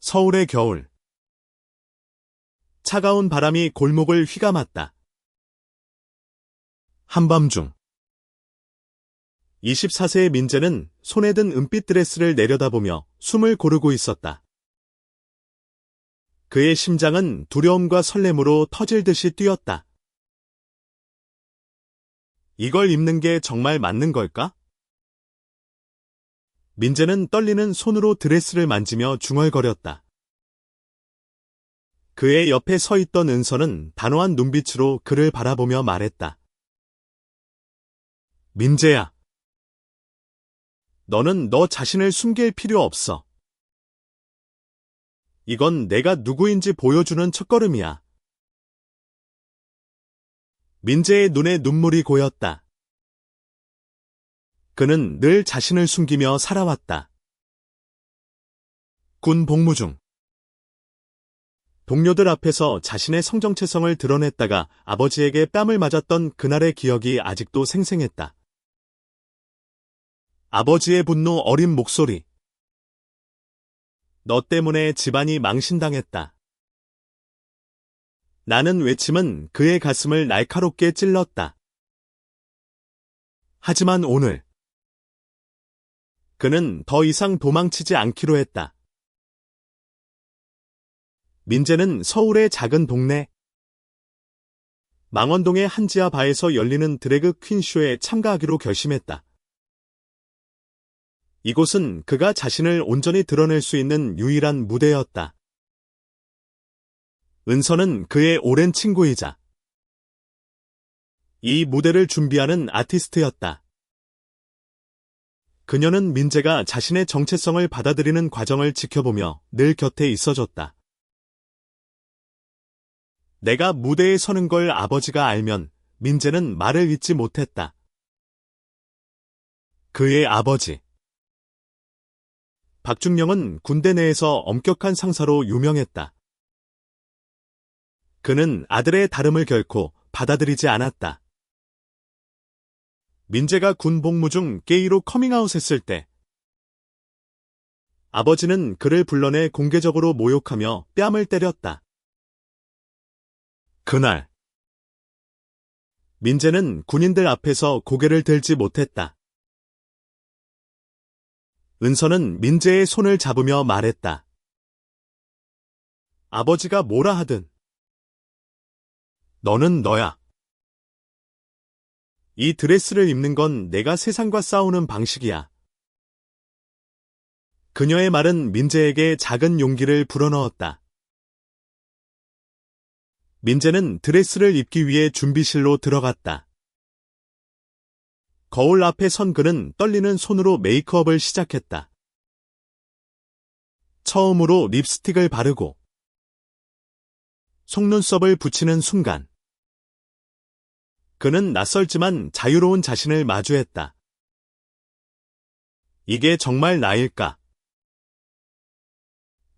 서울의 겨울. 차가운 바람이 골목을 휘감았다. 한밤중. 24세의 민재는 손에 든 은빛 드레스를 내려다보며 숨을 고르고 있었다. 그의 심장은 두려움과 설렘으로 터질 듯이 뛰었다. 이걸 입는 게 정말 맞는 걸까? 민재는 떨리는 손으로 드레스를 만지며 중얼거렸다. 그의 옆에 서 있던 은서는 단호한 눈빛으로 그를 바라보며 말했다. 민재야. 너는 너 자신을 숨길 필요 없어. 이건 내가 누구인지 보여주는 첫걸음이야. 민재의 눈에 눈물이 고였다. 그는 늘 자신을 숨기며 살아왔다. 군 복무 중. 동료들 앞에서 자신의 성정체성을 드러냈다가 아버지에게 뺨을 맞았던 그날의 기억이 아직도 생생했다. 아버지의 분노 어린 목소리. 너 때문에 집안이 망신당했다. 나는 외침은 그의 가슴을 날카롭게 찔렀다. 하지만 오늘 그는 더 이상 도망치지 않기로 했다. 민재는 서울의 작은 동네 망원동의 한지아 바에서 열리는 드래그 퀸쇼에 참가하기로 결심했다. 이곳은 그가 자신을 온전히 드러낼 수 있는 유일한 무대였다. 은서는 그의 오랜 친구이자 이 무대를 준비하는 아티스트였다. 그녀는 민재가 자신의 정체성을 받아들이는 과정을 지켜보며 늘 곁에 있어줬다. 내가 무대에 서는 걸 아버지가 알면 민재는 말을 잇지 못했다. 그의 아버지. 박중령은 군대 내에서 엄격한 상사로 유명했다. 그는 아들의 다름을 결코 받아들이지 않았다. 민재가 군 복무 중 게이로 커밍아웃했을 때 아버지는 그를 불러내 공개적으로 모욕하며 뺨을 때렸다. 그날 민재는 군인들 앞에서 고개를 들지 못했다. 은서는 민재의 손을 잡으며 말했다. 아버지가 뭐라 하든 너는 너야. 이 드레스를 입는 건 내가 세상과 싸우는 방식이야. 그녀의 말은 민재에게 작은 용기를 불어넣었다. 민재는 드레스를 입기 위해 준비실로 들어갔다. 거울 앞에 선 그는 떨리는 손으로 메이크업을 시작했다. 처음으로 립스틱을 바르고 속눈썹을 붙이는 순간 그는 낯설지만 자유로운 자신을 마주했다. 이게 정말 나일까?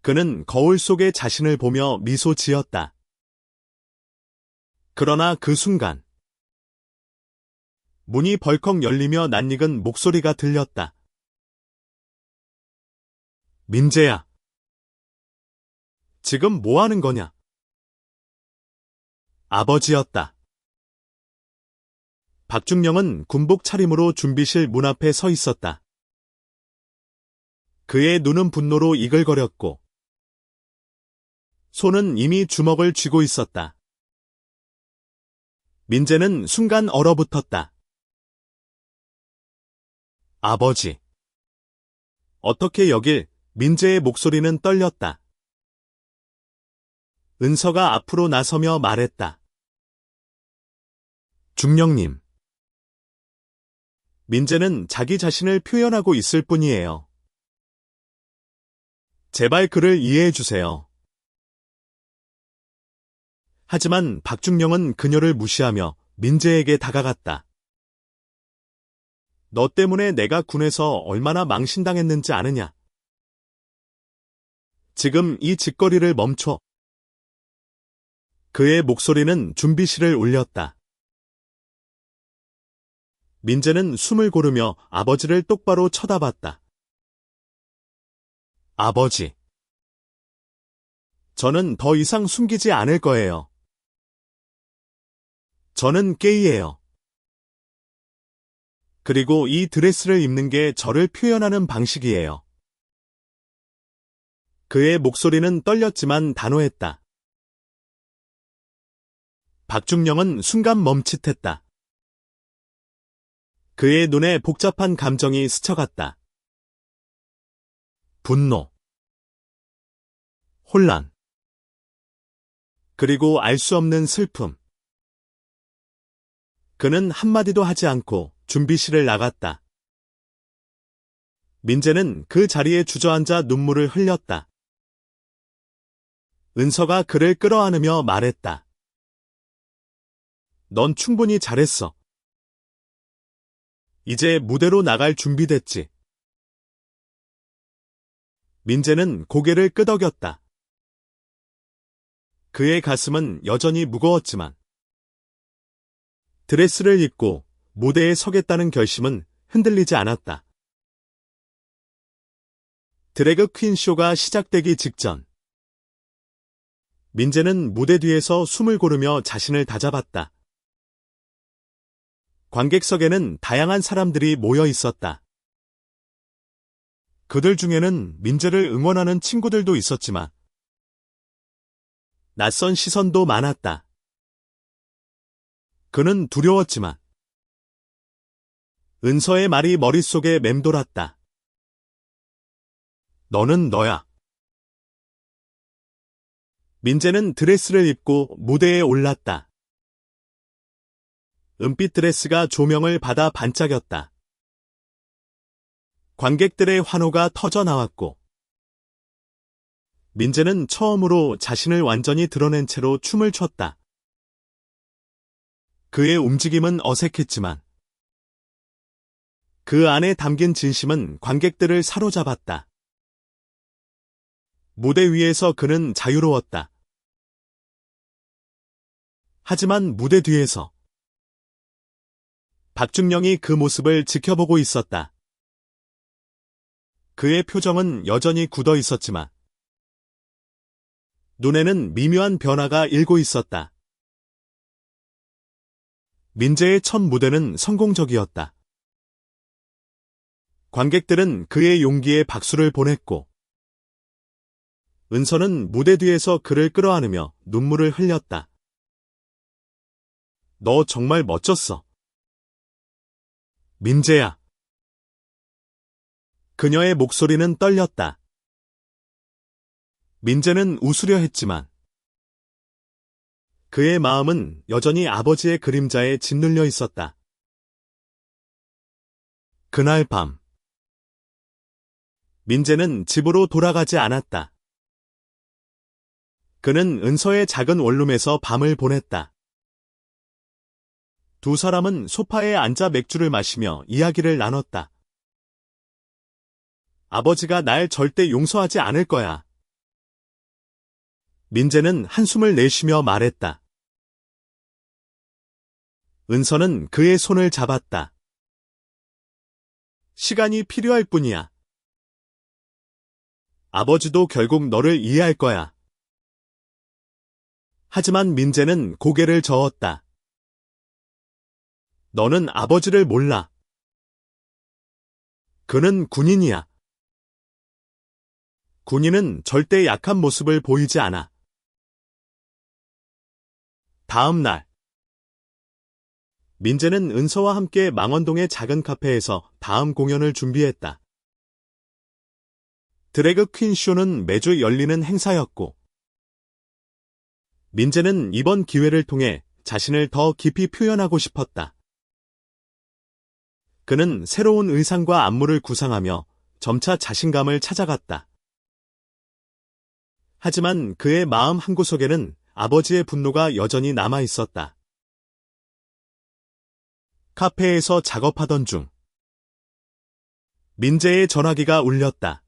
그는 거울 속의 자신을 보며 미소 지었다. 그러나 그 순간 문이 벌컥 열리며 낯익은 목소리가 들렸다. 민재야. 지금 뭐 하는 거냐? 아버지였다. 박중령은 군복 차림으로 준비실 문 앞에 서 있었다. 그의 눈은 분노로 이글거렸고 손은 이미 주먹을 쥐고 있었다. 민재는 순간 얼어붙었다. 아버지. 어떻게 여길? 민재의 목소리는 떨렸다. 은서가 앞으로 나서며 말했다. 중령님. 민재는 자기 자신을 표현하고 있을 뿐이에요. 제발 그를 이해해 주세요. 하지만 박중령은 그녀를 무시하며 민재에게 다가갔다. 너 때문에 내가 군에서 얼마나 망신당했는지 아느냐? 지금 이 짓거리를 멈춰. 그의 목소리는 준비실을 울렸다. 민재는 숨을 고르며 아버지를 똑바로 쳐다봤다. 아버지. 저는 더 이상 숨기지 않을 거예요. 저는 게이예요. 그리고 이 드레스를 입는 게 저를 표현하는 방식이에요. 그의 목소리는 떨렸지만 단호했다. 박중영은 순간 멈칫했다. 그의 눈에 복잡한 감정이 스쳐갔다. 분노, 혼란, 그리고 알 수 없는 슬픔. 그는 한마디도 하지 않고 준비실을 나갔다. 민재는 그 자리에 주저앉아 눈물을 흘렸다. 은서가 그를 끌어안으며 말했다. 넌 충분히 잘했어. 이제 무대로 나갈 준비됐지. 민재는 고개를 끄덕였다. 그의 가슴은 여전히 무거웠지만 드레스를 입고 무대에 서겠다는 결심은 흔들리지 않았다. 드래그 퀸 쇼가 시작되기 직전 민재는 무대 뒤에서 숨을 고르며 자신을 다잡았다. 관객석에는 다양한 사람들이 모여 있었다. 그들 중에는 민재를 응원하는 친구들도 있었지만 낯선 시선도 많았다. 그는 두려웠지만 은서의 말이 머릿속에 맴돌았다. 너는 너야. 민재는 드레스를 입고 무대에 올랐다. 은빛 드레스가 조명을 받아 반짝였다. 관객들의 환호가 터져 나왔고 민재는 처음으로 자신을 완전히 드러낸 채로 춤을 췄다. 그의 움직임은 어색했지만 그 안에 담긴 진심은 관객들을 사로잡았다. 무대 위에서 그는 자유로웠다. 하지만 무대 뒤에서 박중영이 그 모습을 지켜보고 있었다. 그의 표정은 여전히 굳어 있었지만 눈에는 미묘한 변화가 일고 있었다. 민재의 첫 무대는 성공적이었다. 관객들은 그의 용기에 박수를 보냈고 은서는 무대 뒤에서 그를 끌어안으며 눈물을 흘렸다. 너 정말 멋졌어. 민재야. 그녀의 목소리는 떨렸다. 민재는 웃으려 했지만 그의 마음은 여전히 아버지의 그림자에 짓눌려 있었다. 그날 밤 민재는 집으로 돌아가지 않았다. 그는 은서의 작은 원룸에서 밤을 보냈다. 두 사람은 소파에 앉아 맥주를 마시며 이야기를 나눴다. 아버지가 날 절대 용서하지 않을 거야. 민재는 한숨을 내쉬며 말했다. 은서는 그의 손을 잡았다. 시간이 필요할 뿐이야. 아버지도 결국 너를 이해할 거야. 하지만 민재는 고개를 저었다. 너는 아버지를 몰라. 그는 군인이야. 군인은 절대 약한 모습을 보이지 않아. 다음 날 민재는 은서와 함께 망원동의 작은 카페에서 다음 공연을 준비했다. 드래그 퀸 쇼는 매주 열리는 행사였고 민재는 이번 기회를 통해 자신을 더 깊이 표현하고 싶었다. 그는 새로운 의상과 안무를 구상하며 점차 자신감을 찾아갔다. 하지만 그의 마음 한구석에는 아버지의 분노가 여전히 남아 있었다. 카페에서 작업하던 중 민재의 전화기가 울렸다.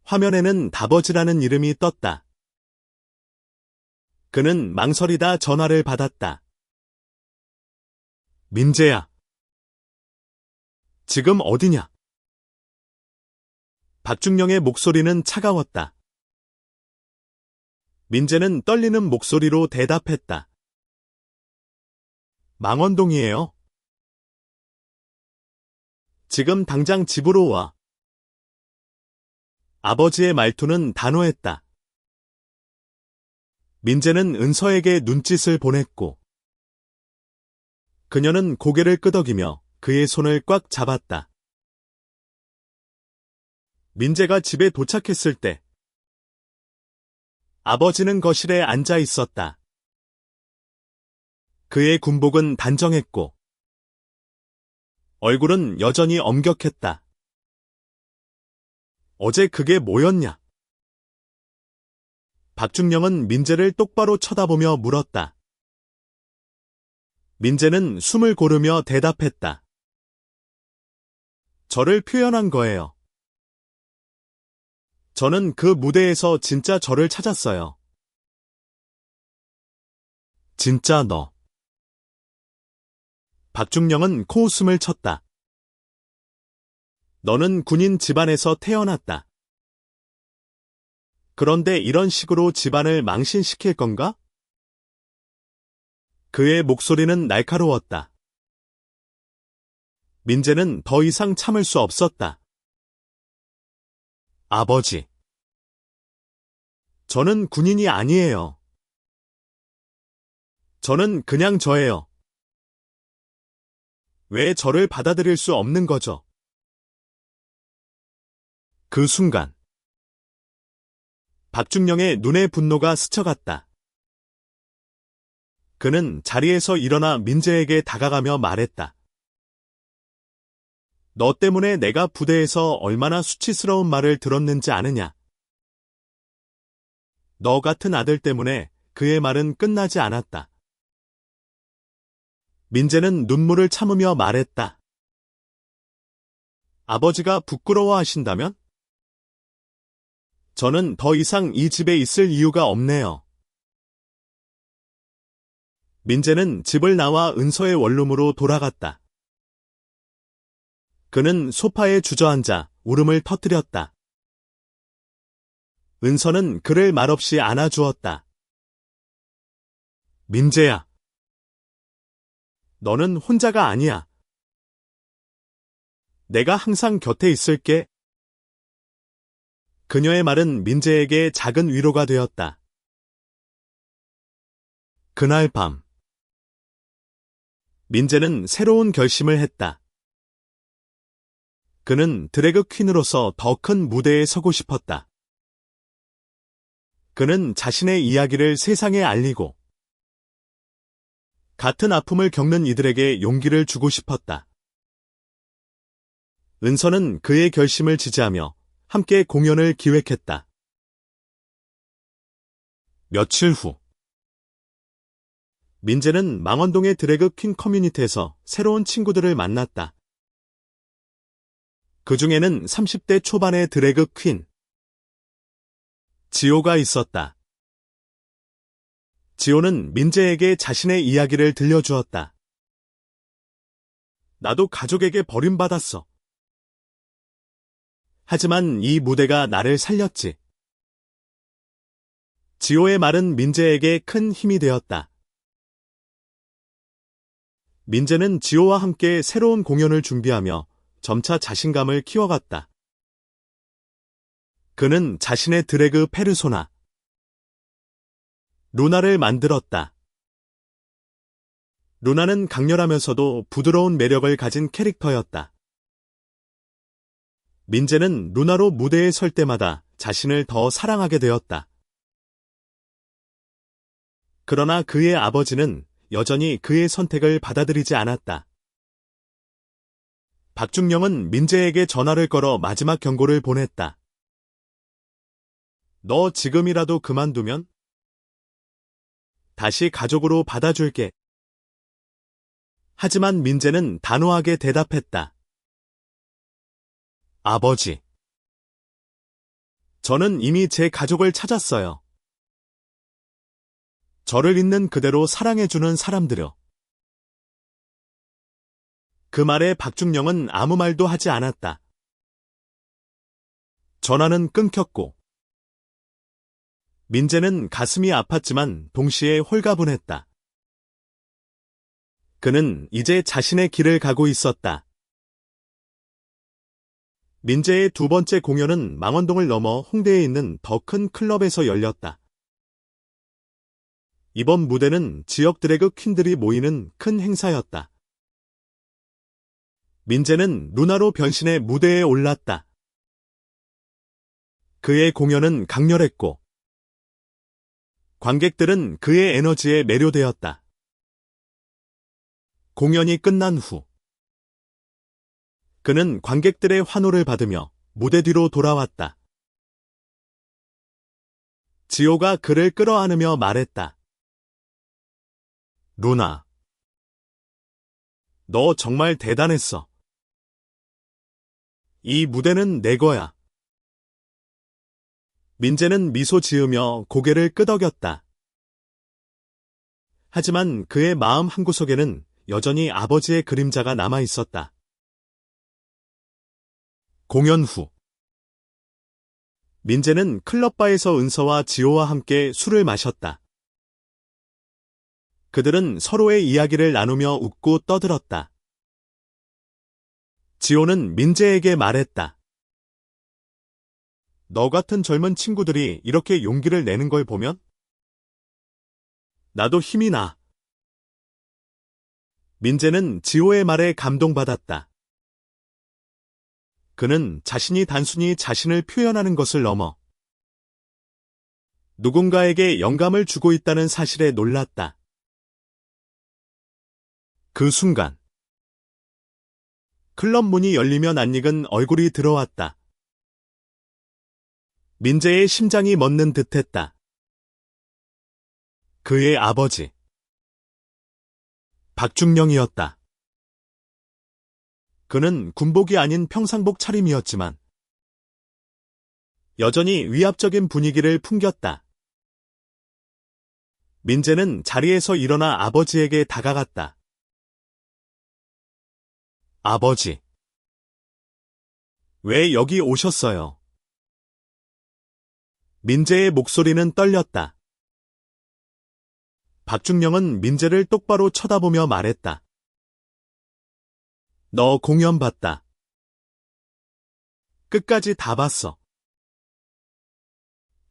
화면에는 다버지라는 이름이 떴다. 그는 망설이다 전화를 받았다. 민재야. 지금 어디냐? 박중영의 목소리는 차가웠다. 민재는 떨리는 목소리로 대답했다. 망원동이에요. 지금 당장 집으로 와. 아버지의 말투는 단호했다. 민재는 은서에게 눈짓을 보냈고 그녀는 고개를 끄덕이며 그의 손을 꽉 잡았다. 민재가 집에 도착했을 때 아버지는 거실에 앉아 있었다. 그의 군복은 단정했고 얼굴은 여전히 엄격했다. 어제 그게 뭐였냐? 박중령은 민재를 똑바로 쳐다보며 물었다. 민재는 숨을 고르며 대답했다. 저를 표현한 거예요. 저는 그 무대에서 진짜 저를 찾았어요. 진짜 너. 박중령은 코웃음을 쳤다. 너는 군인 집안에서 태어났다. 그런데 이런 식으로 집안을 망신시킬 건가? 그의 목소리는 날카로웠다. 민재는 더 이상 참을 수 없었다. 아버지. 저는 군인이 아니에요. 저는 그냥 저예요. 왜 저를 받아들일 수 없는 거죠? 그 순간 박중령의 눈에 분노가 스쳐갔다. 그는 자리에서 일어나 민재에게 다가가며 말했다. 너 때문에 내가 부대에서 얼마나 수치스러운 말을 들었는지 아느냐? 너 같은 아들 때문에 그의 말은 끝나지 않았다. 민재는 눈물을 참으며 말했다. 아버지가 부끄러워하신다면? 저는 더 이상 이 집에 있을 이유가 없네요. 민재는 집을 나와 은서의 원룸으로 돌아갔다. 그는 소파에 주저앉아 울음을 터뜨렸다. 은서는 그를 말없이 안아주었다. 민재야. 너는 혼자가 아니야. 내가 항상 곁에 있을게. 그녀의 말은 민재에게 작은 위로가 되었다. 그날 밤 민재는 새로운 결심을 했다. 그는 드래그 퀸으로서 더 큰 무대에 서고 싶었다. 그는 자신의 이야기를 세상에 알리고 같은 아픔을 겪는 이들에게 용기를 주고 싶었다. 은서는 그의 결심을 지지하며 함께 공연을 기획했다. 며칠 후 민재는 망원동의 드래그 퀸 커뮤니티에서 새로운 친구들을 만났다. 그 중에는 30대 초반의 드래그 퀸 지호가 있었다. 지호는 민재에게 자신의 이야기를 들려주었다. 나도 가족에게 버림받았어. 하지만 이 무대가 나를 살렸지. 지호의 말은 민재에게 큰 힘이 되었다. 민재는 지호와 함께 새로운 공연을 준비하며 점차 자신감을 키워갔다. 그는 자신의 드래그 페르소나 루나를 만들었다. 루나는 강렬하면서도 부드러운 매력을 가진 캐릭터였다. 민재는 루나로 무대에 설 때마다 자신을 더 사랑하게 되었다. 그러나 그의 아버지는 여전히 그의 선택을 받아들이지 않았다. 박중령은 민재에게 전화를 걸어 마지막 경고를 보냈다. 너 지금이라도 그만두면 다시 가족으로 받아줄게. 하지만 민재는 단호하게 대답했다. 아버지. 저는 이미 제 가족을 찾았어요. 저를 있는 그대로 사랑해주는 사람들요. 그 말에 박중령은 아무 말도 하지 않았다. 전화는 끊겼고 민재는 가슴이 아팠지만 동시에 홀가분했다. 그는 이제 자신의 길을 가고 있었다. 민재의 두 번째 공연은 망원동을 넘어 홍대에 있는 더 큰 클럽에서 열렸다. 이번 무대는 지역 드래그 퀸들이 모이는 큰 행사였다. 민재는 루나로 변신해 무대에 올랐다. 그의 공연은 강렬했고 관객들은 그의 에너지에 매료되었다. 공연이 끝난 후 그는 관객들의 환호를 받으며 무대 뒤로 돌아왔다. 지호가 그를 끌어안으며 말했다. 루나, 너 정말 대단했어. 이 무대는 내 거야. 민재는 미소 지으며 고개를 끄덕였다. 하지만 그의 마음 한구석에는 여전히 아버지의 그림자가 남아 있었다. 공연 후 민재는 클럽바에서 은서와 지호와 함께 술을 마셨다. 그들은 서로의 이야기를 나누며 웃고 떠들었다. 지호는 민재에게 말했다. 너 같은 젊은 친구들이 이렇게 용기를 내는 걸 보면 나도 힘이 나. 민재는 지호의 말에 감동받았다. 그는 자신이 단순히 자신을 표현하는 것을 넘어 누군가에게 영감을 주고 있다는 사실에 놀랐다. 그 순간 클럽 문이 열리며 낯익은 얼굴이 들어왔다. 민재의 심장이 멎는 듯했다. 그의 아버지 박중령이었다. 그는 군복이 아닌 평상복 차림이었지만 여전히 위압적인 분위기를 풍겼다. 민재는 자리에서 일어나 아버지에게 다가갔다. 아버지, 왜 여기 오셨어요? 민재의 목소리는 떨렸다. 박중령은 민재를 똑바로 쳐다보며 말했다. 너 공연 봤다. 끝까지 다 봤어.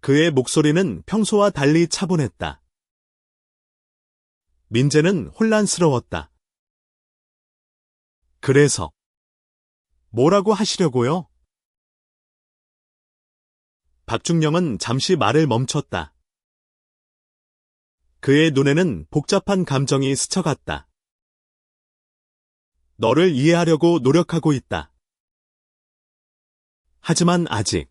그의 목소리는 평소와 달리 차분했다. 민재는 혼란스러웠다. 그래서 뭐라고 하시려고요? 박중령은 잠시 말을 멈췄다. 그의 눈에는 복잡한 감정이 스쳐갔다. 너를 이해하려고 노력하고 있다. 하지만 아직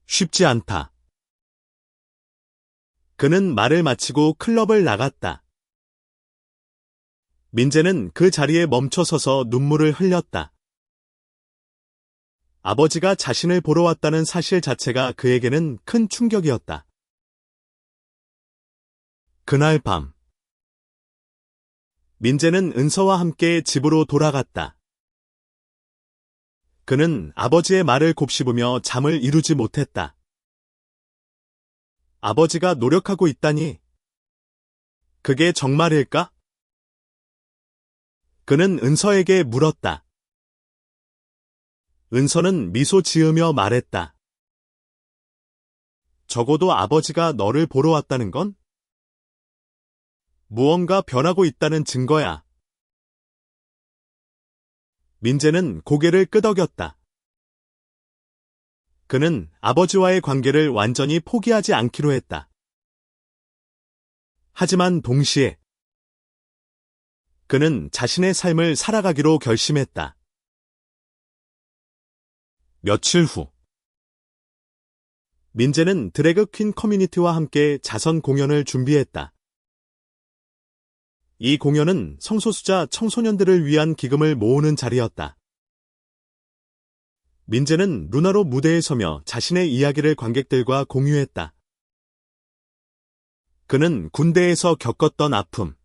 쉽지 않다. 그는 말을 마치고 클럽을 나갔다. 민재는 그 자리에 멈춰 서서 눈물을 흘렸다. 아버지가 자신을 보러 왔다는 사실 자체가 그에게는 큰 충격이었다. 그날 밤 민재는 은서와 함께 집으로 돌아갔다. 그는 아버지의 말을 곱씹으며 잠을 이루지 못했다. 아버지가 노력하고 있다니? 그게 정말일까? 그는 은서에게 물었다. 은서는 미소 지으며 말했다. 적어도 아버지가 너를 보러 왔다는 건 무언가 변하고 있다는 증거야. 민재는 고개를 끄덕였다. 그는 아버지와의 관계를 완전히 포기하지 않기로 했다. 하지만 동시에 그는 자신의 삶을 살아가기로 결심했다. 며칠 후 민재는 드래그 퀸 커뮤니티와 함께 자선 공연을 준비했다. 이 공연은 성소수자 청소년들을 위한 기금을 모으는 자리였다. 민재는 루나로 무대에 서며 자신의 이야기를 관객들과 공유했다. 그는 군대에서 겪었던 아픔,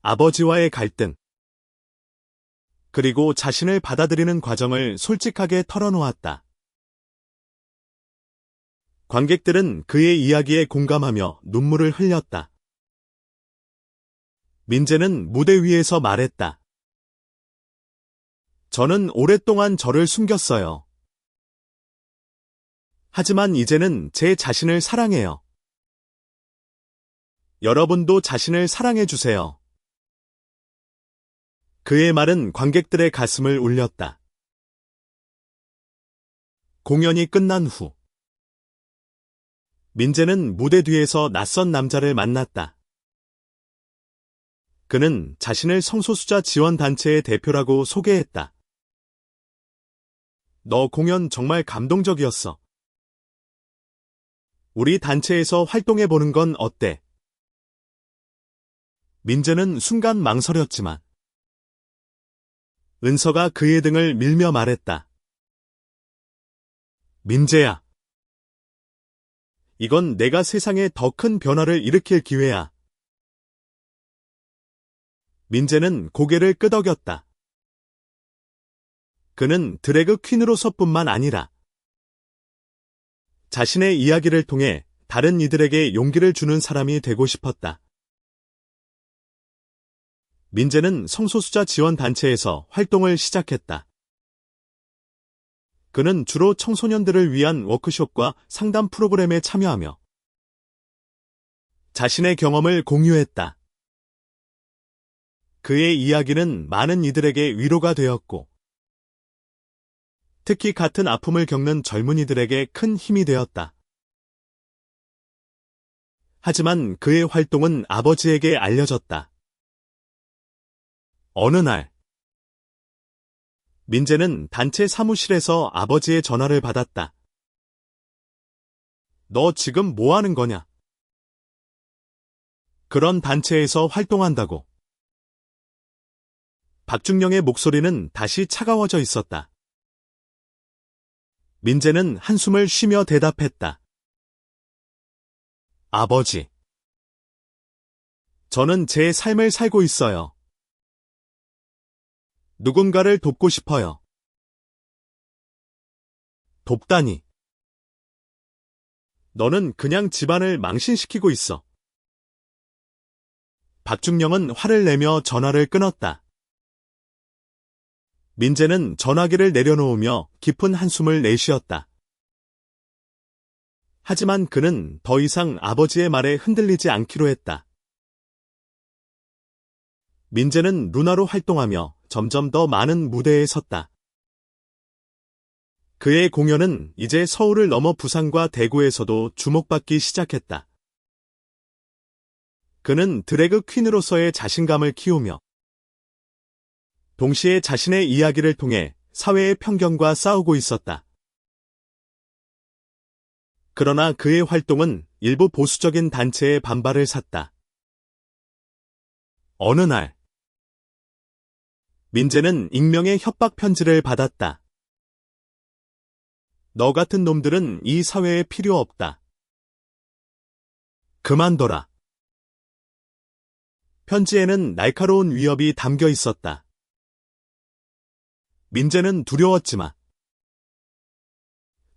아버지와의 갈등, 그리고 자신을 받아들이는 과정을 솔직하게 털어놓았다. 관객들은 그의 이야기에 공감하며 눈물을 흘렸다. 민재는 무대 위에서 말했다. 저는 오랫동안 저를 숨겼어요. 하지만 이제는 제 자신을 사랑해요. 여러분도 자신을 사랑해 주세요. 그의 말은 관객들의 가슴을 울렸다. 공연이 끝난 후 민재는 무대 뒤에서 낯선 남자를 만났다. 그는 자신을 성소수자 지원단체의 대표라고 소개했다. 너 공연 정말 감동적이었어. 우리 단체에서 활동해보는 건 어때? 민재는 순간 망설였지만 은서가 그의 등을 밀며 말했다. 민재야. 이건 내가 세상에 더 큰 변화를 일으킬 기회야. 민재는 고개를 끄덕였다. 그는 드래그 퀸으로서뿐만 아니라 자신의 이야기를 통해 다른 이들에게 용기를 주는 사람이 되고 싶었다. 민재는 성소수자 지원단체에서 활동을 시작했다. 그는 주로 청소년들을 위한 워크숍과 상담 프로그램에 참여하며 자신의 경험을 공유했다. 그의 이야기는 많은 이들에게 위로가 되었고, 특히 같은 아픔을 겪는 젊은이들에게 큰 힘이 되었다. 하지만 그의 활동은 아버지에게 알려졌다. 어느 날, 민재는 단체 사무실에서 아버지의 전화를 받았다. 너 지금 뭐 하는 거냐? 그런 단체에서 활동한다고. 박중령의 목소리는 다시 차가워져 있었다. 민재는 한숨을 쉬며 대답했다. 아버지. 저는 제 삶을 살고 있어요. 누군가를 돕고 싶어요. 돕다니. 너는 그냥 집안을 망신시키고 있어. 박중령은 화를 내며 전화를 끊었다. 민재는 전화기를 내려놓으며 깊은 한숨을 내쉬었다. 하지만 그는 더 이상 아버지의 말에 흔들리지 않기로 했다. 민재는 루나로 활동하며 점점 더 많은 무대에 섰다. 그의 공연은 이제 서울을 넘어 부산과 대구에서도 주목받기 시작했다. 그는 드래그 퀸으로서의 자신감을 키우며 동시에 자신의 이야기를 통해 사회의 편견과 싸우고 있었다. 그러나 그의 활동은 일부 보수적인 단체의 반발을 샀다. 어느 날, 민재는 익명의 협박 편지를 받았다. 너 같은 놈들은 이 사회에 필요 없다. 그만둬라. 편지에는 날카로운 위협이 담겨 있었다. 민재는 두려웠지만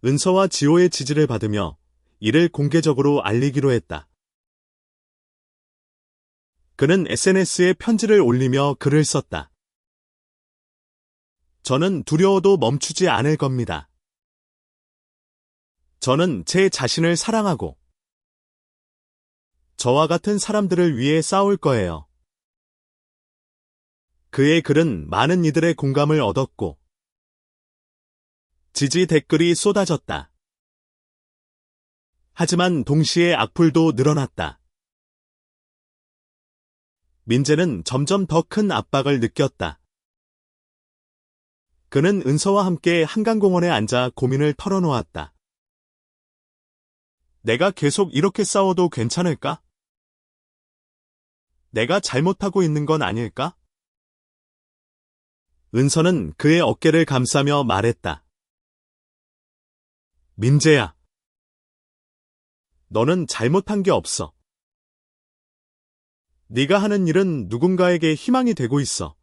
은서와 지호의 지지를 받으며 이를 공개적으로 알리기로 했다. 그는 SNS에 편지를 올리며 글을 썼다. 저는 두려워도 멈추지 않을 겁니다. 저는 제 자신을 사랑하고 저와 같은 사람들을 위해 싸울 거예요. 그의 글은 많은 이들의 공감을 얻었고 지지 댓글이 쏟아졌다. 하지만 동시에 악플도 늘어났다. 민재는 점점 더 큰 압박을 느꼈다. 그는 은서와 함께 한강공원에 앉아 고민을 털어놓았다. 내가 계속 이렇게 싸워도 괜찮을까? 내가 잘못하고 있는 건 아닐까? 은서는 그의 어깨를 감싸며 말했다. 민재야. 너는 잘못한 게 없어. 네가 하는 일은 누군가에게 희망이 되고 있어.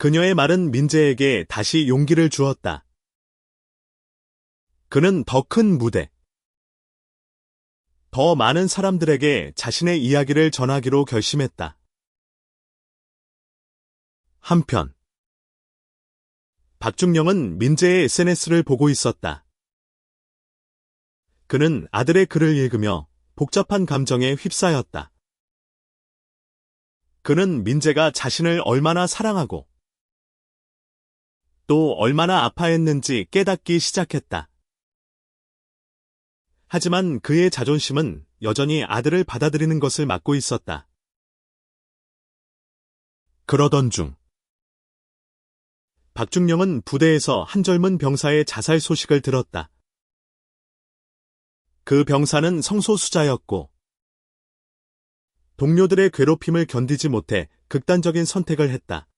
그녀의 말은 민재에게 다시 용기를 주었다. 그는 더 큰 무대, 더 많은 사람들에게 자신의 이야기를 전하기로 결심했다. 한편 박중영은 민재의 SNS를 보고 있었다. 그는 아들의 글을 읽으며 복잡한 감정에 휩싸였다. 그는 민재가 자신을 얼마나 사랑하고 또 얼마나 아파했는지 깨닫기 시작했다. 하지만 그의 자존심은 여전히 아들을 받아들이는 것을 막고 있었다. 그러던 중 박중영은 부대에서 한 젊은 병사의 자살 소식을 들었다. 그 병사는 성소수자였고 동료들의 괴롭힘을 견디지 못해 극단적인 선택을 했다.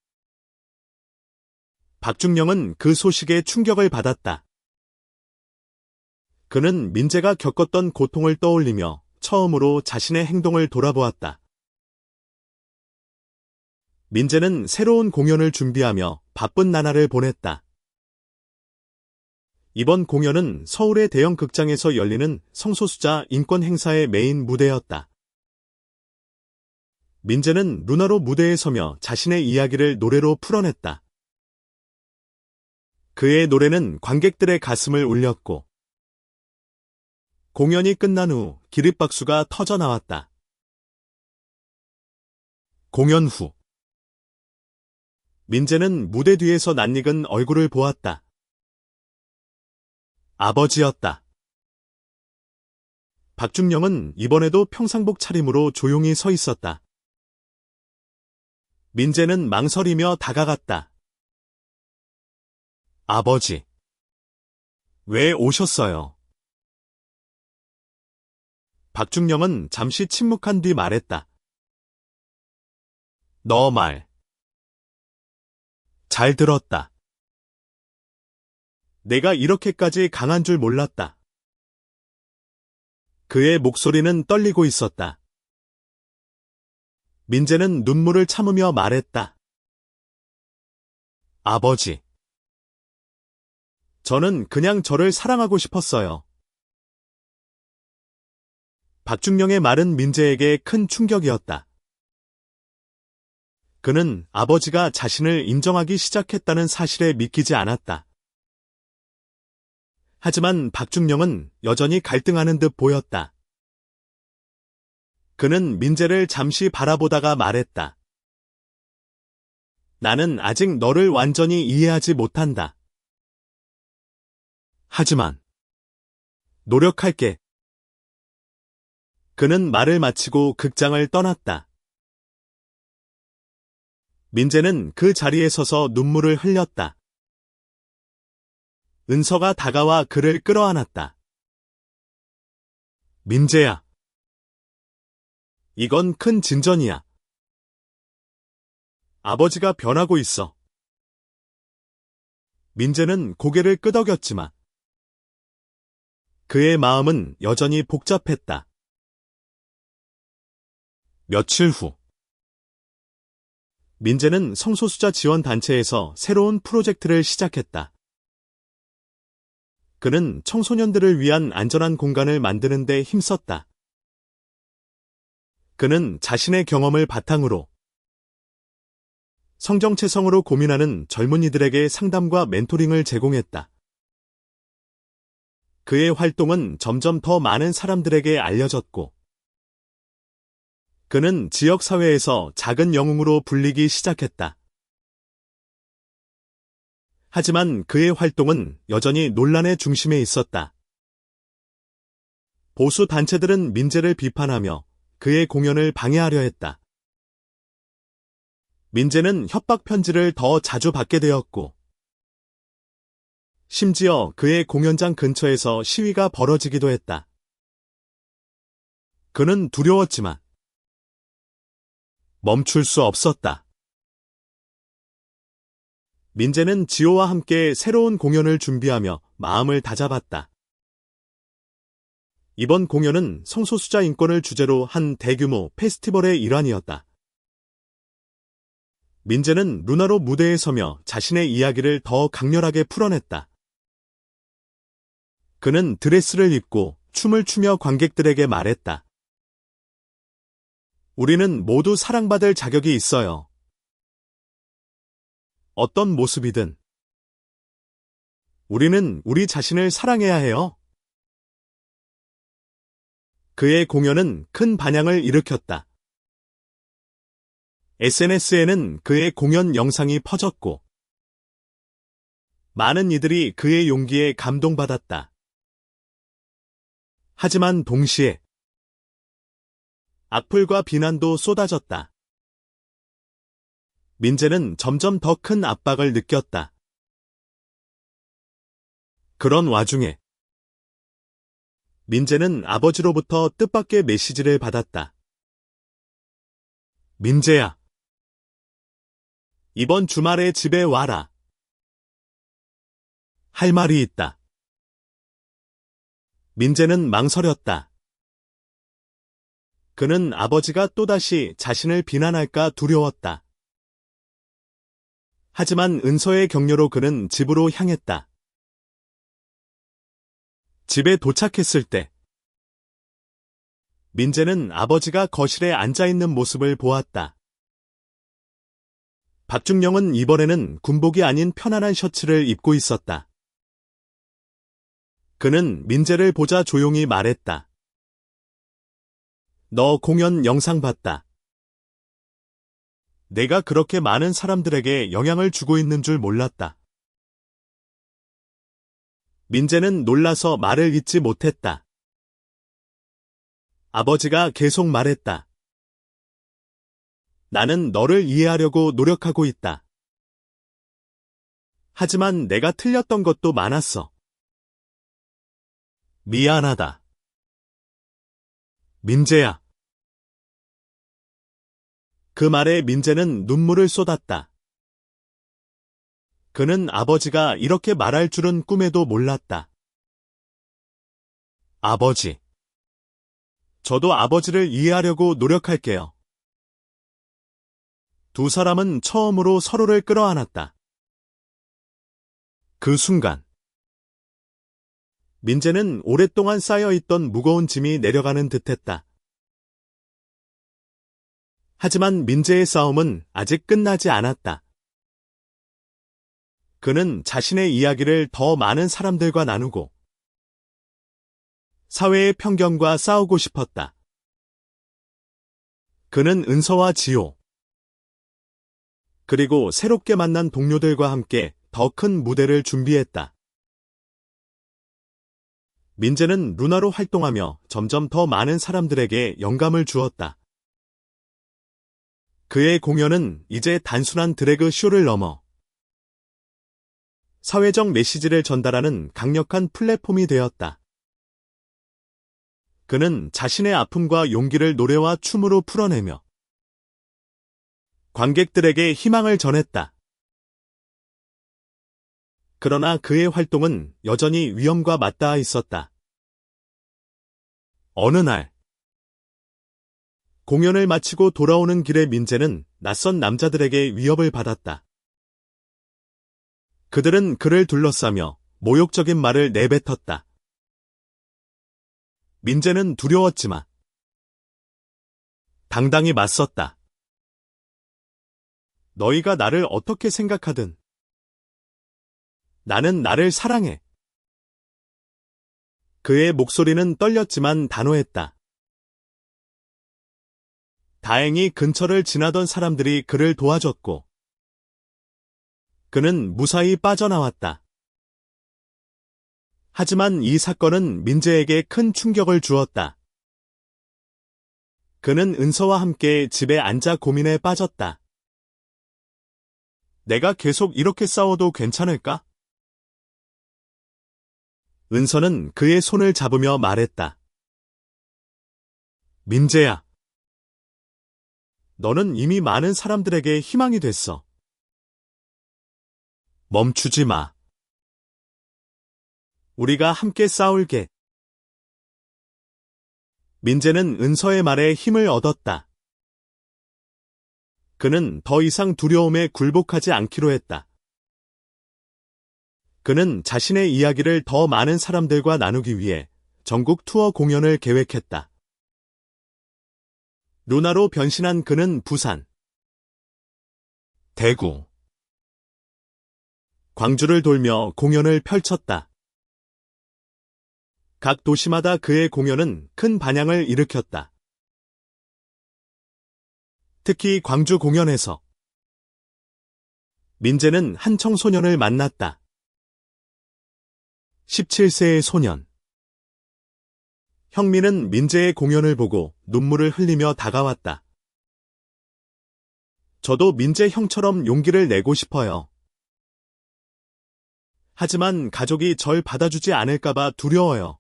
박중영은 그 소식에 충격을 받았다. 그는 민재가 겪었던 고통을 떠올리며 처음으로 자신의 행동을 돌아보았다. 민재는 새로운 공연을 준비하며 바쁜 나날을 보냈다. 이번 공연은 서울의 대형 극장에서 열리는 성소수자 인권 행사의 메인 무대였다. 민재는 루나로 무대에 서며 자신의 이야기를 노래로 풀어냈다. 그의 노래는 관객들의 가슴을 울렸고 공연이 끝난 후 기립박수가 터져 나왔다. 공연 후 민재는 무대 뒤에서 낯익은 얼굴을 보았다. 아버지였다. 박중영은 이번에도 평상복 차림으로 조용히 서 있었다. 민재는 망설이며 다가갔다. 아버지, 왜 오셨어요? 박중영은 잠시 침묵한 뒤 말했다. 너 말 잘 들었다. 내가 이렇게까지 강한 줄 몰랐다. 그의 목소리는 떨리고 있었다. 민재는 눈물을 참으며 말했다. 아버지, 저는 그냥 저를 사랑하고 싶었어요. 박중영의 말은 민재에게 큰 충격이었다. 그는 아버지가 자신을 인정하기 시작했다는 사실에 믿기지 않았다. 하지만 박중영은 여전히 갈등하는 듯 보였다. 그는 민재를 잠시 바라보다가 말했다. 나는 아직 너를 완전히 이해하지 못한다. 하지만 노력할게. 그는 말을 마치고 극장을 떠났다. 민재는 그 자리에 서서 눈물을 흘렸다. 은서가 다가와 그를 끌어안았다. 민재야. 이건 큰 진전이야. 아버지가 변하고 있어. 민재는 고개를 끄덕였지만 그의 마음은 여전히 복잡했다. 며칠 후 민재는 성소수자 지원 단체에서 새로운 프로젝트를 시작했다. 그는 청소년들을 위한 안전한 공간을 만드는 데 힘썼다. 그는 자신의 경험을 바탕으로 성정체성으로 고민하는 젊은이들에게 상담과 멘토링을 제공했다. 그의 활동은 점점 더 많은 사람들에게 알려졌고 그는 지역사회에서 작은 영웅으로 불리기 시작했다. 하지만 그의 활동은 여전히 논란의 중심에 있었다. 보수 단체들은 민재를 비판하며 그의 공연을 방해하려 했다. 민재는 협박 편지를 더 자주 받게 되었고 심지어 그의 공연장 근처에서 시위가 벌어지기도 했다. 그는 두려웠지만 멈출 수 없었다. 민재는 지호와 함께 새로운 공연을 준비하며 마음을 다잡았다. 이번 공연은 성소수자 인권을 주제로 한 대규모 페스티벌의 일환이었다. 민재는 루나로 무대에 서며 자신의 이야기를 더 강렬하게 풀어냈다. 그는 드레스를 입고 춤을 추며 관객들에게 말했다. 우리는 모두 사랑받을 자격이 있어요. 어떤 모습이든. 우리는 우리 자신을 사랑해야 해요. 그의 공연은 큰 반향을 일으켰다. SNS에는 그의 공연 영상이 퍼졌고, 많은 이들이 그의 용기에 감동받았다. 하지만 동시에 악플과 비난도 쏟아졌다. 민재는 점점 더 큰 압박을 느꼈다. 그런 와중에 민재는 아버지로부터 뜻밖의 메시지를 받았다. 민재야, 이번 주말에 집에 와라. 할 말이 있다. 민재는 망설였다. 그는 아버지가 또다시 자신을 비난할까 두려웠다. 하지만 은서의 격려로 그는 집으로 향했다. 집에 도착했을 때 민재는 아버지가 거실에 앉아있는 모습을 보았다. 박중영은 이번에는 군복이 아닌 편안한 셔츠를 입고 있었다. 그는 민재를 보자 조용히 말했다. 너 공연 영상 봤다. 내가 그렇게 많은 사람들에게 영향을 주고 있는 줄 몰랐다. 민재는 놀라서 말을 잇지 못했다. 아버지가 계속 말했다. 나는 너를 이해하려고 노력하고 있다. 하지만 내가 틀렸던 것도 많았어. 미안하다. 민재야. 그 말에 민재는 눈물을 쏟았다. 그는 아버지가 이렇게 말할 줄은 꿈에도 몰랐다. 아버지. 저도 아버지를 이해하려고 노력할게요. 두 사람은 처음으로 서로를 끌어안았다. 그 순간 민재는 오랫동안 쌓여있던 무거운 짐이 내려가는 듯했다. 하지만 민재의 싸움은 아직 끝나지 않았다. 그는 자신의 이야기를 더 많은 사람들과 나누고 사회의 편견과 싸우고 싶었다. 그는 은서와 지호, 그리고 새롭게 만난 동료들과 함께 더 큰 무대를 준비했다. 민재는 루나로 활동하며 점점 더 많은 사람들에게 영감을 주었다. 그의 공연은 이제 단순한 드래그 쇼를 넘어 사회적 메시지를 전달하는 강력한 플랫폼이 되었다. 그는 자신의 아픔과 용기를 노래와 춤으로 풀어내며 관객들에게 희망을 전했다. 그러나 그의 활동은 여전히 위험과 맞닿아 있었다. 어느 날, 공연을 마치고 돌아오는 길에 민재는 낯선 남자들에게 위협을 받았다. 그들은 그를 둘러싸며 모욕적인 말을 내뱉었다. 민재는 두려웠지만 당당히 맞섰다. 너희가 나를 어떻게 생각하든 나는 나를 사랑해. 그의 목소리는 떨렸지만 단호했다. 다행히 근처를 지나던 사람들이 그를 도와줬고 그는 무사히 빠져나왔다. 하지만 이 사건은 민재에게 큰 충격을 주었다. 그는 은서와 함께 집에 앉아 고민에 빠졌다. 내가 계속 이렇게 싸워도 괜찮을까? 은서는 그의 손을 잡으며 말했다. 민재야. 너는 이미 많은 사람들에게 희망이 됐어. 멈추지 마. 우리가 함께 싸울게. 민재는 은서의 말에 힘을 얻었다. 그는 더 이상 두려움에 굴복하지 않기로 했다. 그는 자신의 이야기를 더 많은 사람들과 나누기 위해 전국 투어 공연을 계획했다. 루나로 변신한 그는 부산, 대구, 광주를 돌며 공연을 펼쳤다. 각 도시마다 그의 공연은 큰 반향을 일으켰다. 특히 광주 공연에서 민재는 한 청소년을 만났다. 17세의 소년. 형민은 민재의 공연을 보고 눈물을 흘리며 다가왔다. 저도 민재 형처럼 용기를 내고 싶어요. 하지만 가족이 절 받아주지 않을까봐 두려워요.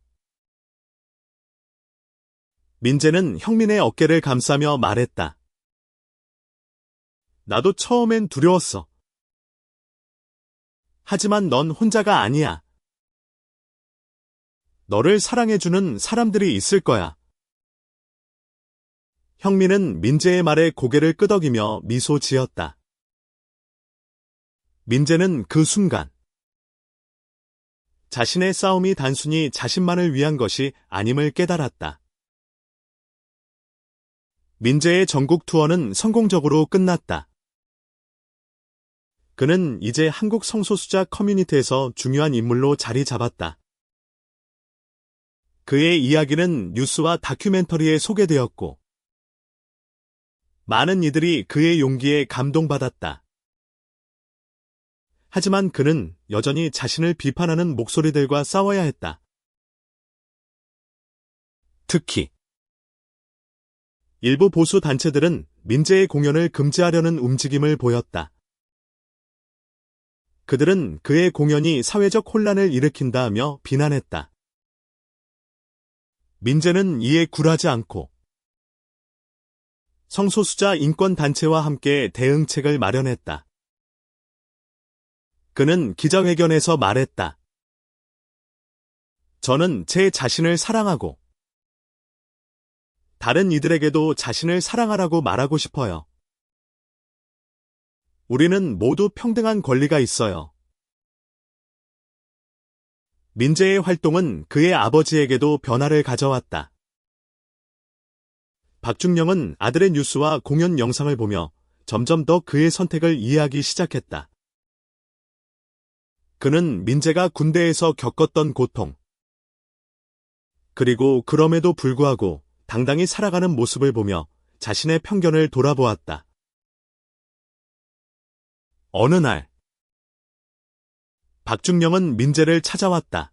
민재는 형민의 어깨를 감싸며 말했다. 나도 처음엔 두려웠어. 하지만 넌 혼자가 아니야. 너를 사랑해주는 사람들이 있을 거야. 형민은 민재의 말에 고개를 끄덕이며 미소 지었다. 민재는 그 순간 자신의 싸움이 단순히 자신만을 위한 것이 아님을 깨달았다. 민재의 전국 투어는 성공적으로 끝났다. 그는 이제 한국 성소수자 커뮤니티에서 중요한 인물로 자리 잡았다. 그의 이야기는 뉴스와 다큐멘터리에 소개되었고, 많은 이들이 그의 용기에 감동받았다. 하지만 그는 여전히 자신을 비판하는 목소리들과 싸워야 했다. 특히 일부 보수 단체들은 민재의 공연을 금지하려는 움직임을 보였다. 그들은 그의 공연이 사회적 혼란을 일으킨다 하며 비난했다. 민재는 이에 굴하지 않고 성소수자 인권단체와 함께 대응책을 마련했다. 그는 기자회견에서 말했다. 저는 제 자신을 사랑하고 다른 이들에게도 자신을 사랑하라고 말하고 싶어요. 우리는 모두 평등한 권리가 있어요. 민재의 활동은 그의 아버지에게도 변화를 가져왔다. 박중영은 아들의 뉴스와 공연 영상을 보며 점점 더 그의 선택을 이해하기 시작했다. 그는 민재가 군대에서 겪었던 고통, 그리고 그럼에도 불구하고 당당히 살아가는 모습을 보며 자신의 편견을 돌아보았다. 어느 날, 박중영은 민재를 찾아왔다.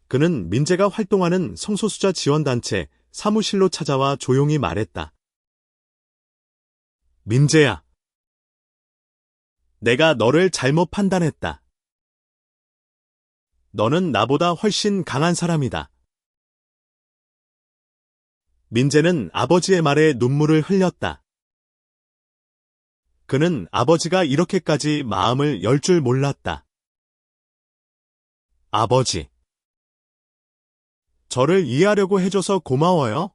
그는 민재가 활동하는 성소수자 지원단체 사무실로 찾아와 조용히 말했다. 민재야, 내가 너를 잘못 판단했다. 너는 나보다 훨씬 강한 사람이다. 민재는 아버지의 말에 눈물을 흘렸다. 그는 아버지가 이렇게까지 마음을 열 줄 몰랐다. 아버지, 저를 이해하려고 해줘서 고마워요.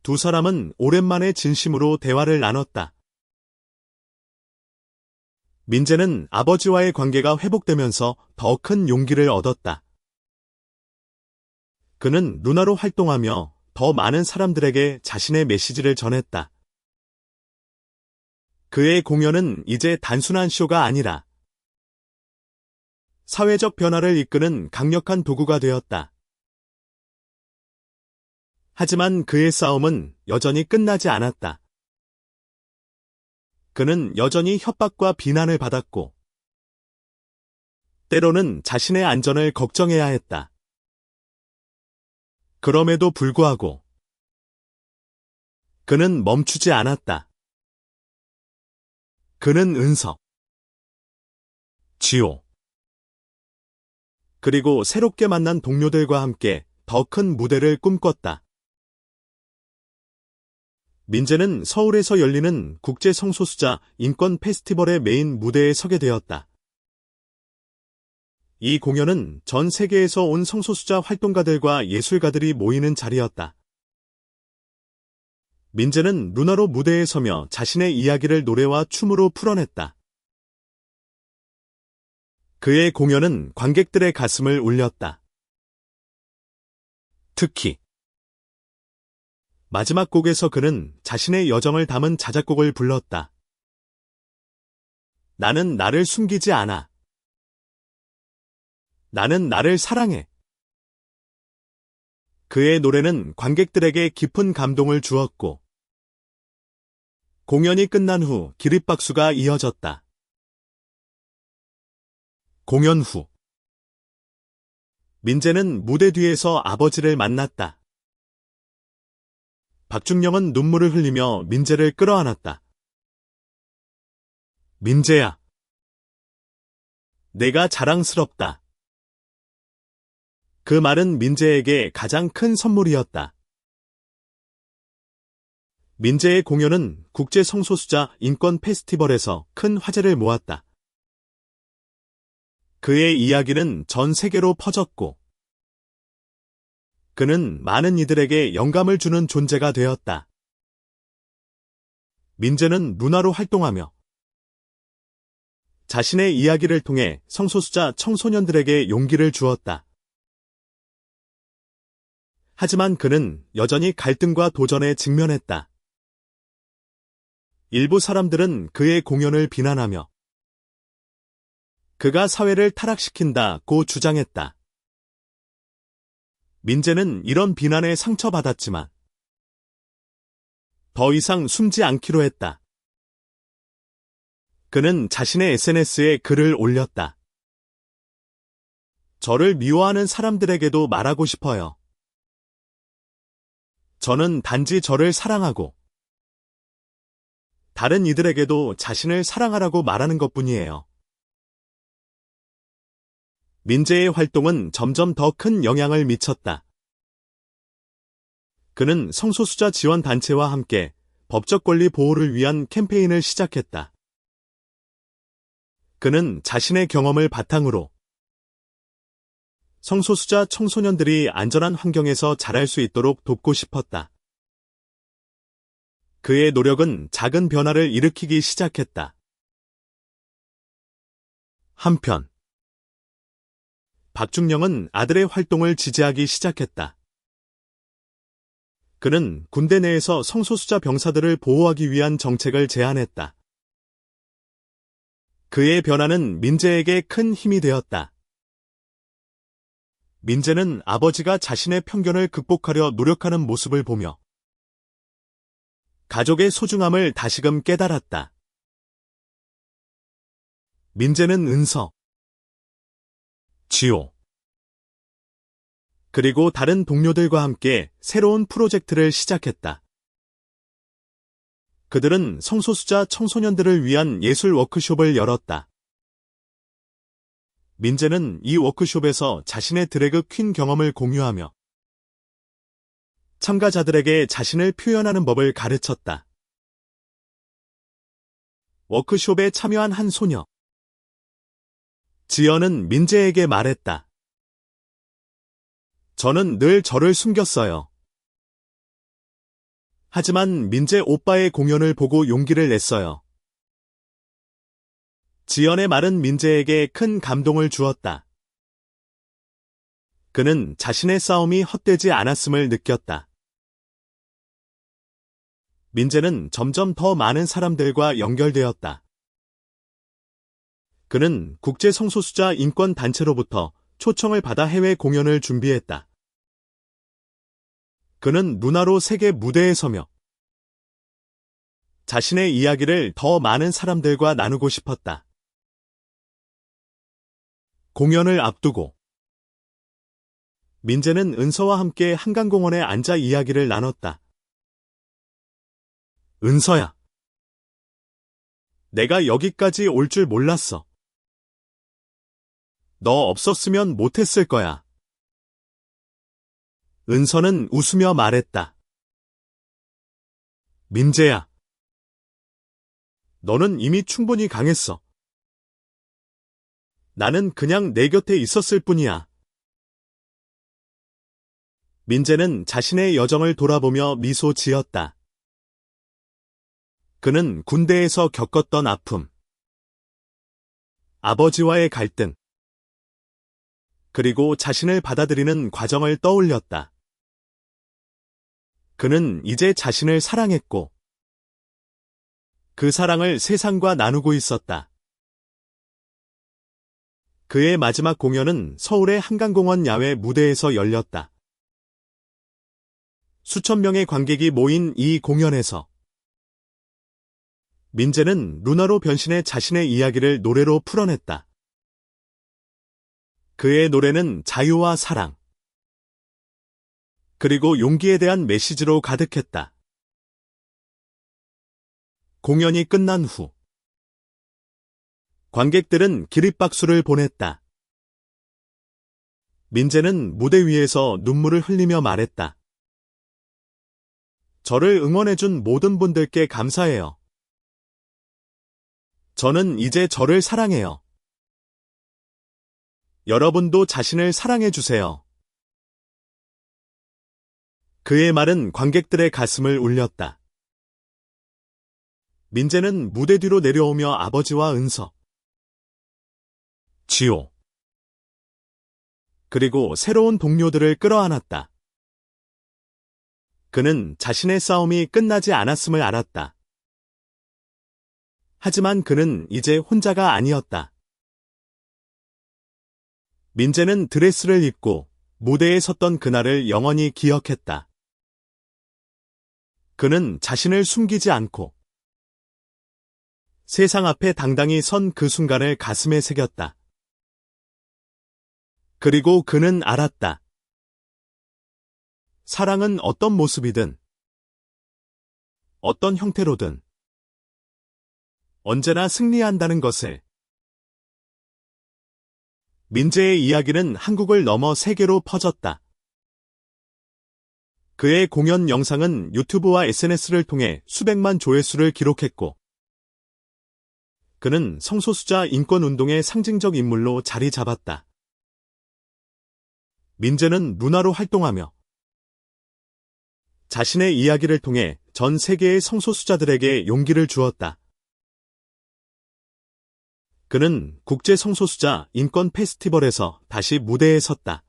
두 사람은 오랜만에 진심으로 대화를 나눴다. 민재는 아버지와의 관계가 회복되면서 더 큰 용기를 얻었다. 그는 누나로 활동하며 더 많은 사람들에게 자신의 메시지를 전했다. 그의 공연은 이제 단순한 쇼가 아니라 사회적 변화를 이끄는 강력한 도구가 되었다. 하지만 그의 싸움은 여전히 끝나지 않았다. 그는 여전히 협박과 비난을 받았고, 때로는 자신의 안전을 걱정해야 했다. 그럼에도 불구하고 그는 멈추지 않았다. 그는 은석, 지호, 그리고 새롭게 만난 동료들과 함께 더 큰 무대를 꿈꿨다. 민재는 서울에서 열리는 국제 성소수자 인권 페스티벌의 메인 무대에 서게 되었다. 이 공연은 전 세계에서 온 성소수자 활동가들과 예술가들이 모이는 자리였다. 민재는 누나로 무대에 서며 자신의 이야기를 노래와 춤으로 풀어냈다. 그의 공연은 관객들의 가슴을 울렸다. 특히 마지막 곡에서 그는 자신의 여정을 담은 자작곡을 불렀다. 나는 나를 숨기지 않아. 나는 나를 사랑해. 그의 노래는 관객들에게 깊은 감동을 주었고, 공연이 끝난 후 기립박수가 이어졌다. 공연 후 민재는 무대 뒤에서 아버지를 만났다. 박중영은 눈물을 흘리며 민재를 끌어안았다. 민재야, 내가 자랑스럽다. 그 말은 민재에게 가장 큰 선물이었다. 민재의 공연은 국제 성소수자 인권 페스티벌에서 큰 화제를 모았다. 그의 이야기는 전 세계로 퍼졌고, 그는 많은 이들에게 영감을 주는 존재가 되었다. 민재는 문화로 활동하며 자신의 이야기를 통해 성소수자 청소년들에게 용기를 주었다. 하지만 그는 여전히 갈등과 도전에 직면했다. 일부 사람들은 그의 공연을 비난하며 그가 사회를 타락시킨다고 주장했다. 민재는 이런 비난에 상처받았지만 더 이상 숨지 않기로 했다. 그는 자신의 SNS에 글을 올렸다. 저를 미워하는 사람들에게도 말하고 싶어요. 저는 단지 저를 사랑하고 다른 이들에게도 자신을 사랑하라고 말하는 것뿐이에요. 민재의 활동은 점점 더 큰 영향을 미쳤다. 그는 성소수자 지원 단체와 함께 법적 권리 보호를 위한 캠페인을 시작했다. 그는 자신의 경험을 바탕으로 성소수자 청소년들이 안전한 환경에서 자랄 수 있도록 돕고 싶었다. 그의 노력은 작은 변화를 일으키기 시작했다. 한편 박중영은 아들의 활동을 지지하기 시작했다. 그는 군대 내에서 성소수자 병사들을 보호하기 위한 정책을 제안했다. 그의 변화는 민재에게 큰 힘이 되었다. 민재는 아버지가 자신의 편견을 극복하려 노력하는 모습을 보며 가족의 소중함을 다시금 깨달았다. 민재는 은서, 지호, 그리고 다른 동료들과 함께 새로운 프로젝트를 시작했다. 그들은 성소수자 청소년들을 위한 예술 워크숍을 열었다. 민재는 이 워크숍에서 자신의 드래그 퀸 경험을 공유하며 참가자들에게 자신을 표현하는 법을 가르쳤다. 워크숍에 참여한 한 소녀, 지연은 민재에게 말했다. 저는 늘 저를 숨겼어요. 하지만 민재 오빠의 공연을 보고 용기를 냈어요. 지연의 말은 민재에게 큰 감동을 주었다. 그는 자신의 싸움이 헛되지 않았음을 느꼈다. 민재는 점점 더 많은 사람들과 연결되었다. 그는 국제 성소수자 인권 단체로부터 초청을 받아 해외 공연을 준비했다. 그는 문화로 세계 무대에 서며 자신의 이야기를 더 많은 사람들과 나누고 싶었다. 공연을 앞두고 민재는 은서와 함께 한강공원에 앉아 이야기를 나눴다. 은서야, 내가 여기까지 올 줄 몰랐어. 너 없었으면 못했을 거야. 은서는 웃으며 말했다. 민재야, 너는 이미 충분히 강했어. 나는 그냥 내 곁에 있었을 뿐이야. 민재는 자신의 여정을 돌아보며 미소 지었다. 그는 군대에서 겪었던 아픔, 아버지와의 갈등, 그리고 자신을 받아들이는 과정을 떠올렸다. 그는 이제 자신을 사랑했고, 그 사랑을 세상과 나누고 있었다. 그의 마지막 공연은 서울의 한강공원 야외 무대에서 열렸다. 수천 명의 관객이 모인 이 공연에서 민재는 루나로 변신해 자신의 이야기를 노래로 풀어냈다. 그의 노래는 자유와 사랑, 그리고 용기에 대한 메시지로 가득했다. 공연이 끝난 후 관객들은 기립박수를 보냈다. 민재는 무대 위에서 눈물을 흘리며 말했다. 저를 응원해준 모든 분들께 감사해요. 저는 이제 저를 사랑해요. 여러분도 자신을 사랑해주세요. 그의 말은 관객들의 가슴을 울렸다. 민재는 무대 뒤로 내려오며 아버지와 은서, 지호, 그리고 새로운 동료들을 끌어안았다. 그는 자신의 싸움이 끝나지 않았음을 알았다. 하지만 그는 이제 혼자가 아니었다. 민재는 드레스를 입고 무대에 섰던 그날을 영원히 기억했다. 그는 자신을 숨기지 않고 세상 앞에 당당히 선 그 순간을 가슴에 새겼다. 그리고 그는 알았다. 사랑은 어떤 모습이든, 어떤 형태로든, 언제나 승리한다는 것을. 민재의 이야기는 한국을 넘어 세계로 퍼졌다. 그의 공연 영상은 유튜브와 SNS를 통해 수백만 조회수를 기록했고, 그는 성소수자 인권운동의 상징적 인물로 자리 잡았다. 민재는 루나로 활동하며 자신의 이야기를 통해 전 세계의 성소수자들에게 용기를 주었다. 그는 국제 성소수자 인권 페스티벌에서 다시 무대에 섰다.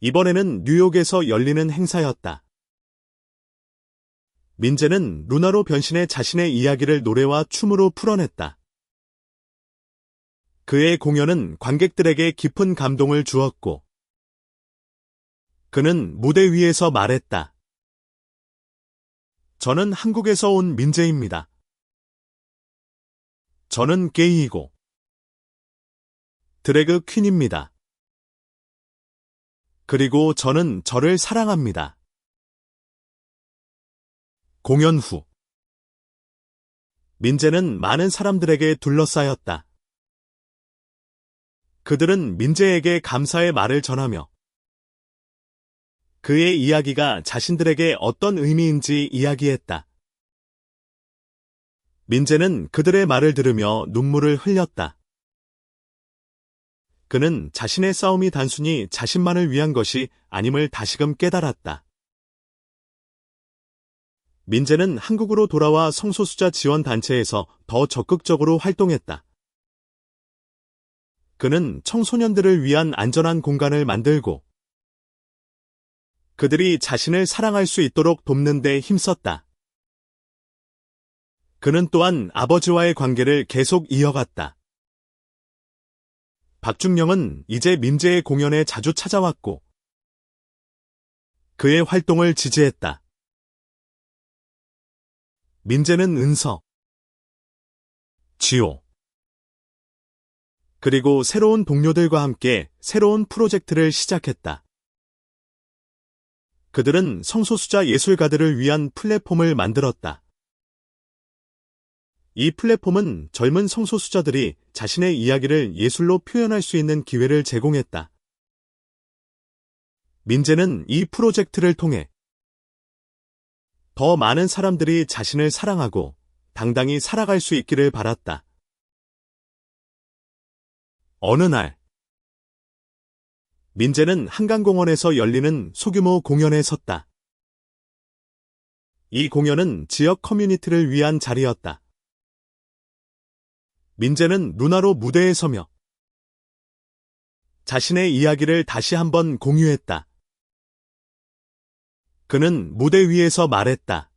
이번에는 뉴욕에서 열리는 행사였다. 민재는 루나로 변신해 자신의 이야기를 노래와 춤으로 풀어냈다. 그의 공연은 관객들에게 깊은 감동을 주었고, 그는 무대 위에서 말했다. 저는 한국에서 온 민재입니다. 저는 게이이고 드래그 퀸입니다. 그리고 저는 저를 사랑합니다. 공연 후 민재는 많은 사람들에게 둘러싸였다. 그들은 민재에게 감사의 말을 전하며 그의 이야기가 자신들에게 어떤 의미인지 이야기했다. 민재는 그들의 말을 들으며 눈물을 흘렸다. 그는 자신의 싸움이 단순히 자신만을 위한 것이 아님을 다시금 깨달았다. 민재는 한국으로 돌아와 성소수자 지원 단체에서 더 적극적으로 활동했다. 그는 청소년들을 위한 안전한 공간을 만들고 그들이 자신을 사랑할 수 있도록 돕는 데 힘썼다. 그는 또한 아버지와의 관계를 계속 이어갔다. 박중영은 이제 민재의 공연에 자주 찾아왔고 그의 활동을 지지했다. 민재는 은서, 지호, 그리고 새로운 동료들과 함께 새로운 프로젝트를 시작했다. 그들은 성소수자 예술가들을 위한 플랫폼을 만들었다. 이 플랫폼은 젊은 성소수자들이 자신의 이야기를 예술로 표현할 수 있는 기회를 제공했다. 민재는 이 프로젝트를 통해 더 많은 사람들이 자신을 사랑하고 당당히 살아갈 수 있기를 바랐다. 어느 날, 민재는 한강공원에서 열리는 소규모 공연에 섰다. 이 공연은 지역 커뮤니티를 위한 자리였다. 민재는 루나로 무대에 서며 자신의 이야기를 다시 한번 공유했다. 그는 무대 위에서 말했다.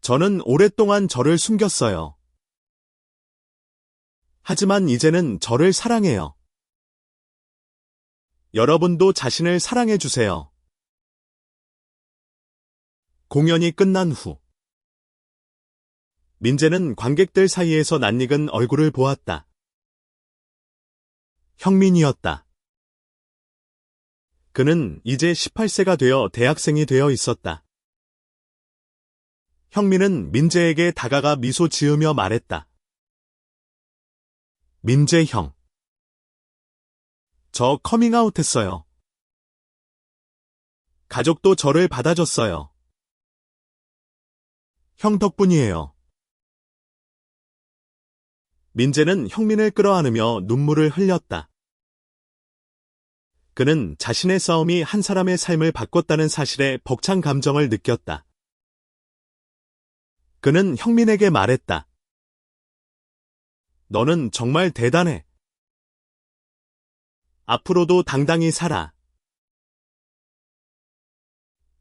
저는 오랫동안 저를 숨겼어요. 하지만 이제는 저를 사랑해요. 여러분도 자신을 사랑해 주세요. 공연이 끝난 후 민재는 관객들 사이에서 낯익은 얼굴을 보았다. 형민이었다. 그는 이제 18세가 되어 대학생이 되어 있었다. 형민은 민재에게 다가가 미소 지으며 말했다. 민재 형. 저 커밍아웃 했어요. 가족도 저를 받아줬어요. 형 덕분이에요. 민재는 형민을 끌어안으며 눈물을 흘렸다. 그는 자신의 싸움이 한 사람의 삶을 바꿨다는 사실에 벅찬 감정을 느꼈다. 그는 형민에게 말했다. 너는 정말 대단해. 앞으로도 당당히 살아.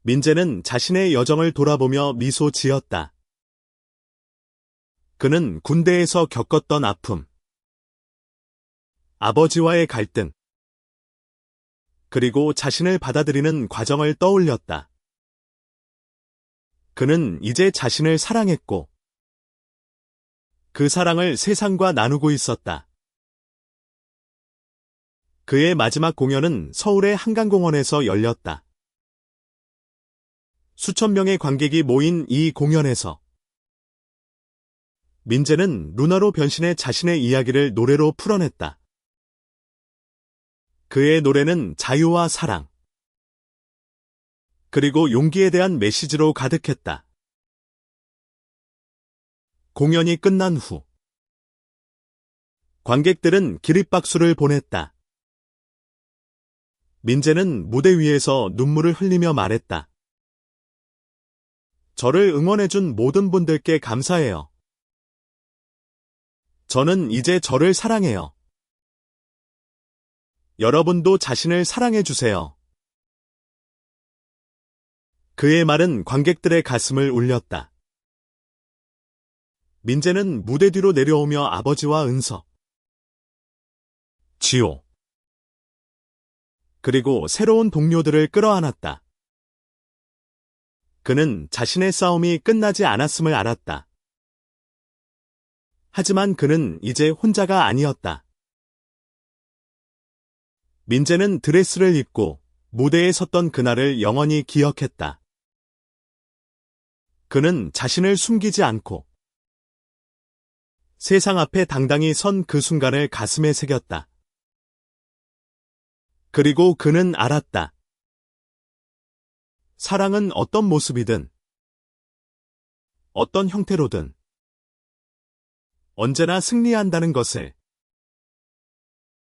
민재는 자신의 여정을 돌아보며 미소 지었다. 그는 군대에서 겪었던 아픔, 아버지와의 갈등, 그리고 자신을 받아들이는 과정을 떠올렸다. 그는 이제 자신을 사랑했고, 그 사랑을 세상과 나누고 있었다. 그의 마지막 공연은 서울의 한강공원에서 열렸다. 수천 명의 관객이 모인 이 공연에서 민재는 루나로 변신해 자신의 이야기를 노래로 풀어냈다. 그의 노래는 자유와 사랑, 그리고 용기에 대한 메시지로 가득했다. 공연이 끝난 후 관객들은 기립박수를 보냈다. 민재는 무대 위에서 눈물을 흘리며 말했다. 저를 응원해준 모든 분들께 감사해요. 저는 이제 저를 사랑해요. 여러분도 자신을 사랑해주세요. 그의 말은 관객들의 가슴을 울렸다. 민재는 무대 뒤로 내려오며 아버지와 은서, 지호, 그리고 새로운 동료들을 끌어안았다. 그는 자신의 싸움이 끝나지 않았음을 알았다. 하지만 그는 이제 혼자가 아니었다. 민재는 드레스를 입고 무대에 섰던 그날을 영원히 기억했다. 그는 자신을 숨기지 않고 세상 앞에 당당히 선 그 순간을 가슴에 새겼다. 그리고 그는 알았다. 사랑은 어떤 모습이든, 어떤 형태로든 언제나 승리한다는 것을.